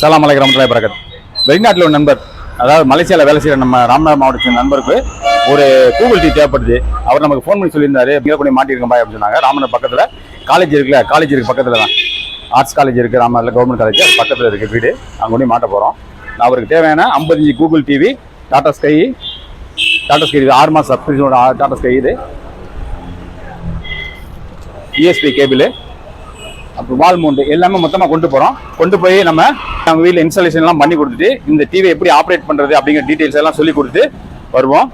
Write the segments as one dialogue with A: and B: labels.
A: அஸ்ஸலாமு அலைக்கும் வரஹ்மத்துல்லாஹி வபரகாத். வெளிநாட்டில் ஒரு நண்பர், அதாவது மலேசியாவில் வேலை செய்கிற நம்ம ராமநாதபுரம் மாவட்டத்தின் நண்பருக்கு ஒரு கூகுள் டிவி தேவைப்படுது. அவர் நமக்கு ஃபோன் பண்ணி சொல்லியிருந்தாரு, இங்கே கொண்டு மாட்டிருக்கேன் பாய் அப்படின்னு சொன்னாங்க. ராமநாதபுரம் பக்கத்தில் காலேஜ் இருக்குல்ல, காலேஜ் இருக்குது பக்கத்தில் தான், ஆர்ட்ஸ் காலேஜ் இருக்குது ராமநாதத்தில், கவர்மெண்ட் காலேஜ் அது பக்கத்தில் இருக்குது வீடு. அங்கே கொண்டு மாட்ட போகிறோம். நான் அவருக்கு தேவையான 55 கூகுள் டிவி, டாடா ஸ்கை இது 6 மாதம் சப்ஸ்கிரிப்ஷனோட டாடா ஸ்கை, இது யூஎஸ்பி கேபிள், அப்புறம் வால் மவுண்ட் எல்லாமே மொத்தமாக கொண்டு போய் நம்ம வீட்டில் இன்ஸ்டாலேஷன்லாம் பண்ணி கொடுத்துட்டு இந்த டிவி எப்படி ஆப்ரேட் பண்ணுறது அப்படிங்கிற டீட்டெயில்ஸ் எல்லாம் சொல்லி கொடுத்து வருவோம்.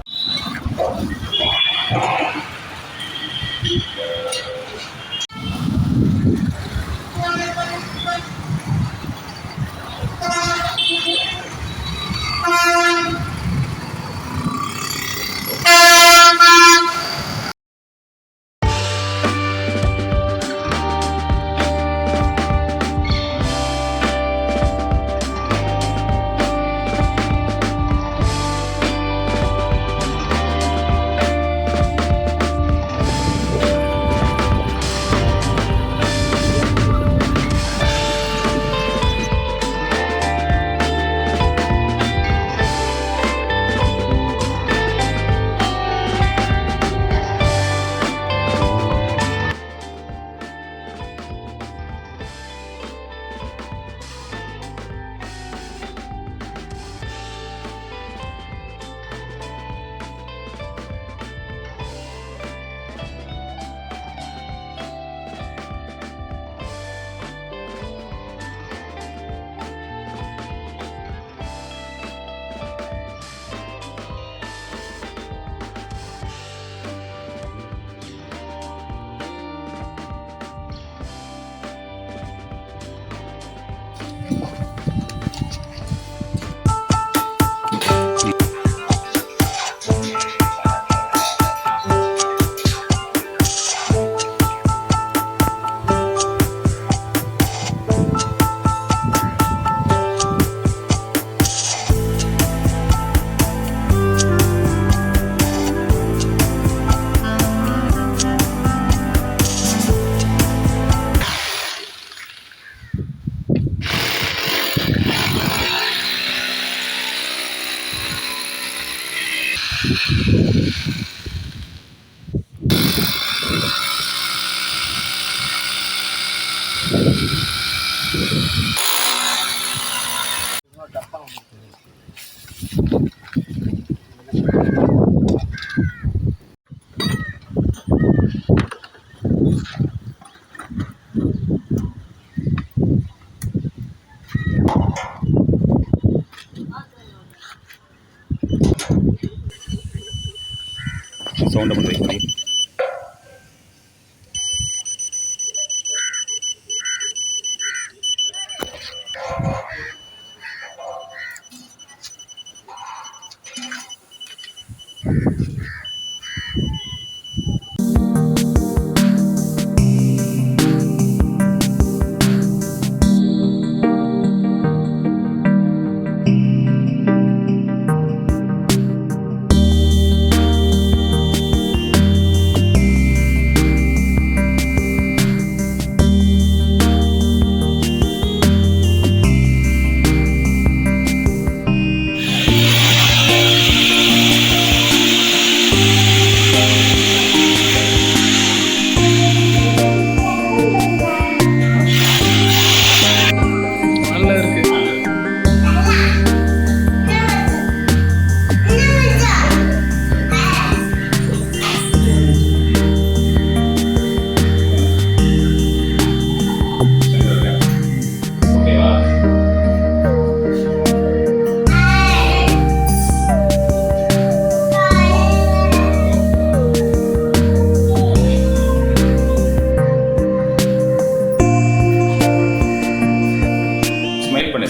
A: சவுண்டை மட்டும் வைக்கணும்.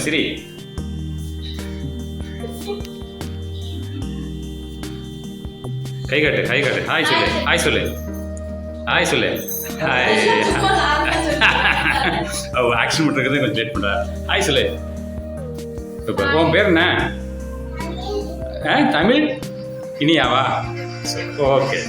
A: சரி, கை காட்டு ஹாய் சொல்லு ஆக்ஷன் பண்ணுறது கொஞ்சம் லேட் பண்ணுறா. ஹாய் சொல்லு. சூப்பர். உன் பேர் என்ன? தமிழ் இனியாவா? ஓகே.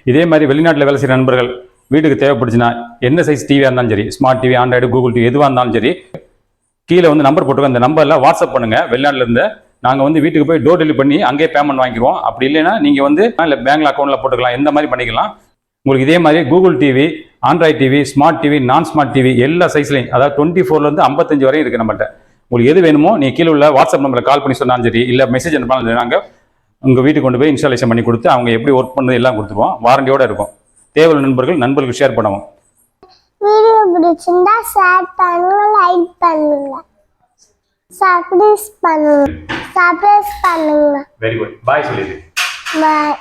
A: இதே மாதிரி வெளிநாட்டில் வேலை செய்கிற நண்பர்கள் வீட்டுக்கு தேவைப்படுச்சுன்னா என்ன சைஸ் டிவியாக இருந்தாலும் சரி, smart TV, Android, Google TV எதுவாக இருந்தாலும் சரி, கீழே வந்து நம்பர் போட்டுருக்கோம். அந்த நம்பரில் வாட்ஸ்அப் பண்ணுங்கள். வெளிநாட்டிலேருந்து நாங்கள் வந்து வீட்டுக்கு போய் டோர் டெலிவரி பண்ணி அங்கேயே பேமெண்ட் வாங்கிடுவோம். அப்படி இல்லைன்னா நீங்கள் வந்து இல்லை பேங்க்ல அக்கௌண்ட்டில் போட்டுக்கலாம், எந்த மாதிரி பண்ணிக்கலாம். உங்களுக்கு இதே மாதிரி Google TV, Android TV, smart TV, நான் ஸ்மார்ட் டிவி எல்லா சைஸ்லையும், அதாவது 24 55 வரையும் இருக்குது நம்மள்கிட்ட. உங்களுக்கு எது வேணுமோ நீங்கள் கீழே உள்ள வாட்ஸ்அப் நம்பரில் கால் பண்ணி சொன்னாலும் சரி, இல்லை மெசேஜ் அனுப்பினாலும் சரி, நாங்கள் உங்கள் வீட்டுக்கு கொண்டு போய் இன்ஸ்டாலேஷன் பண்ணி கொடுத்து அவங்க எப்படி ஒர்க் பண்ணுறது எல்லாம் கொடுத்துருவோம். வாரண்டியோடு இருக்கும். தேவையான நண்பர்களுக்கு ஷேர் பண்ணுவோம்.
B: வீடியோ பிடிச்சிருந்தா ஷேர் பண்ணுங்க, லைக் பண்ணுங்க, சப்ஸ்கிரைப் பண்ணுங்க.
A: Very good. பாய் சொல்லிடு.
B: பாய்.